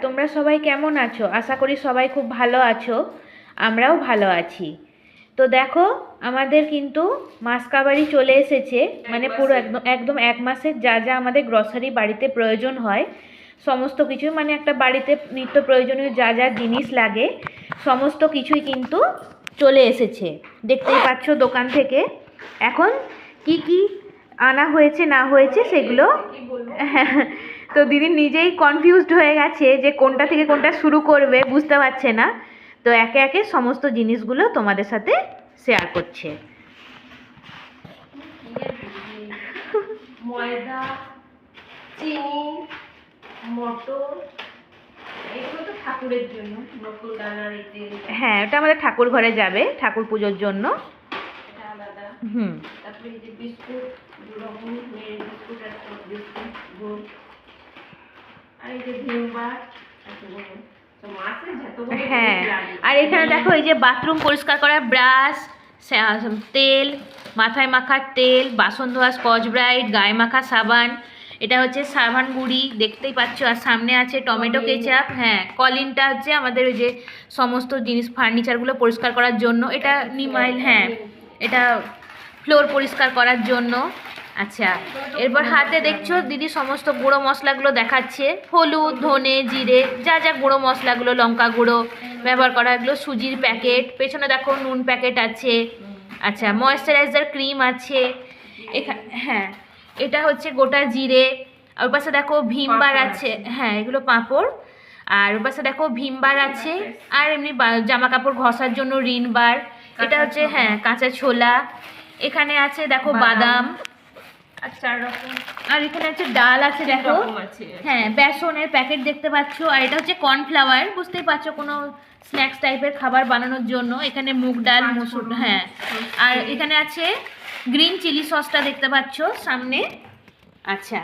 তোমরা সবাই কেমন আছো? আশা করি সবাই খুব ভালো আছো। আমরাও ভালো আছি। তো দেখো, আমাদের কিন্তু মাসকাবারি চলে এসেছে। মানে পুরো একদম একদম এক মাসের যা যা আমাদের গ্রসারি বাড়িতে প্রয়োজন হয় সমস্ত কিছু, মানে একটা বাড়িতে নিত্য প্রয়োজনীয় যা যা জিনিস লাগে সমস্ত কিছুই কিন্তু চলে এসেছে। দেখতেই পাচ্ছ দোকান থেকে এখন কি কি আনা হয়েছে না হয়েছে সেগুলো। তো দিদি নিজেই কনফিউজড হয়ে গেছে যে কোনটা থেকে কোনটা শুরু করবে, বুঝতে পারছে না। তো একে একে সমস্ত জিনিসগুলো তোমাদের সাথে শেয়ার করছে। ময়দা, চিনি, মটর, এগুলো তো ঠাকুরের জন্য। মটর ডালার এই তেল, হ্যাঁ, ওটা আমাদের ঠাকুর ঘরে যাবে ঠাকুর পুজোর জন্য। এটা আলাদা। হুম। তারপরে এই যে বিস্কুট, দুরকম মেরি বিস্কুট আর বিস্কুট গোল, আর এই যে ভিমবার, হ্যাঁ, আর এখানে দেখো এই যে বাথরুম পরিষ্কার করার ব্রাশ, তেল, মাথায় মাখার তেল, বাসন ধোয়া স্কচ ব্রাইট, গায়ে মাখা সাবান, এটা হচ্ছে সাবান গুঁড়ি দেখতেই পাচ্ছ। আর সামনে আছে টমেটো কেচাপ। হ্যাঁ, কলিনটা হচ্ছে আমাদের ওই যে সমস্ত জিনিস ফার্নিচারগুলো পরিষ্কার করার জন্য। এটা নিমাইল, হ্যাঁ এটা ফ্লোর পরিষ্কার করার জন্য। আচ্ছা, এরপর হাতে দেখছো দিদি সমস্ত গুঁড়ো মশলাগুলো দেখাচ্ছে। হলুদ, ধনে, জিরে, যা যা গুঁড়ো মশলাগুলো, লঙ্কা গুঁড়ো ব্যবহার করা, এগুলো সুজির প্যাকেট। পেছনে দেখো নুন প্যাকেট আছে। আচ্ছা, ময়েশ্চারাইজার ক্রিম আছে এখানে। হ্যাঁ, এটা হচ্ছে গোটা জিরে। আর ওর পাশে দেখো ভিমবার আছে। হ্যাঁ, এগুলো পাঁপড়। আর ওর পাশে দেখো ভিমবার আছে। আর এমনি জামা কাপড় ঘষার জন্য রিন বার। এটা হচ্ছে হ্যাঁ কাঁচা ছোলা। এখানে আছে দেখো বাদাম। আচ্ছা, আর এখানে আছে ডাল আছে দেখো। হ্যাঁ, বেসনের প্যাকেট দেখতে পাচ্ছ। আর এটা হচ্ছে কর্নফ্লাওয়ার, বুঝতেই পারছো কোনো স্ন্যাক্স টাইপের খাবার বানানোর জন্য। এখানে মুগ ডাল, মসুর, হ্যাঁ। আর এখানে আছে গ্রিন চিলি সসটা দেখতে পাচ্ছ সামনে। আচ্ছা,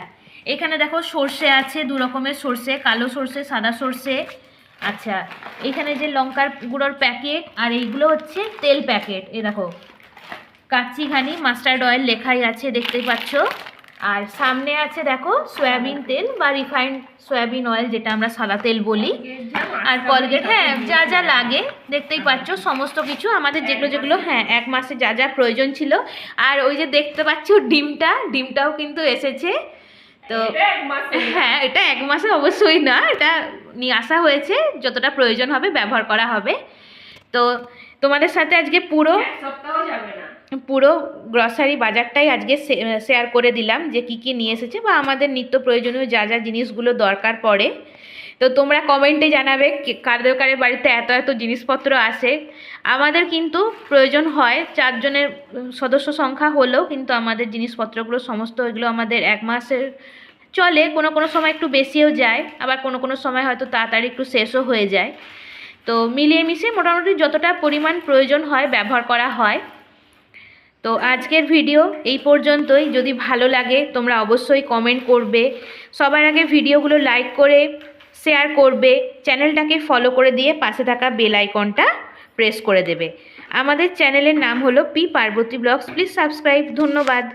এখানে দেখো সর্ষে আছে, দু রকমের সর্ষে, কালো সর্ষে, সাদা সর্ষে। আচ্ছা, এখানে যে লঙ্কার গুঁড়োর প্যাকেট। আর এইগুলো হচ্ছে তেল প্যাকেট। এই দেখো কাচ্চি ঘানি মাস্টার্ড অয়েল লেখাই আছে, দেখতেই পাচ্ছ। আর সামনে আছে দেখো সয়াবিন তেল বা রিফাইন্ড সয়াবিন অয়েল, যেটা আমরা সাদা তেল বলি। আর কলগেট, হ্যাঁ যা যা লাগে দেখতেই পাচ্ছ সমস্ত কিছু আমাদের যেগুলো যেগুলো হ্যাঁ এক মাসে যা যা প্রয়োজন ছিল। আর ওই যে দেখতে পাচ্ছ ডিমটাও কিন্তু এসেছে। তো হ্যাঁ, এটা এক মাসে অবশ্যই না, এটা নিয়ে আসা হয়েছে, যতটা প্রয়োজন হবে ব্যবহার করা হবে। তো তোমাদের সাথে আজকে পুরো গ্রসারি বাজারটাই আজকে শেয়ার করে দিলাম, যে কি কি নিয়ে এসেছে বা আমাদের নিত্য প্রয়োজনীয় যা যা জিনিসগুলো দরকার পড়ে। তো তোমরা কমেন্টে জানাবে কাদের কাদের বাড়িতে এত এত জিনিসপত্র আসে। আমাদের কিন্তু প্রয়োজন হয় 4 জনের সদস্য সংখ্যা হলেও কিন্তু আমাদের জিনিসপত্রগুলো সমস্ত এগুলো আমাদের এক মাসের চলে। কোনো কোনো সময় একটু বেশিও যায়, আবার কোনো কোনো সময় হয়তো তাড়াতাড়ি একটু শেষও হয়ে যায়। তো মিলিয়ে মিশিয়ে মোটামুটি যতটা পরিমাণ প্রয়োজন হয় ব্যবহার করা হয়। তো আজকের ভিডিও এই পর্যন্তই। যদি ভালো লাগে তোমরা অবশ্যই কমেন্ট করবে। সবার আগে ভিডিওগুলো লাইক করে শেয়ার করবে, চ্যানেলটাকে ফলো করে দিয়ে পাশে থাকা বেল আইকনটা প্রেস করে দেবে। আমাদের চ্যানেলের নাম হলো P Parvati vlogs. Please subscribe. ধন্যবাদ।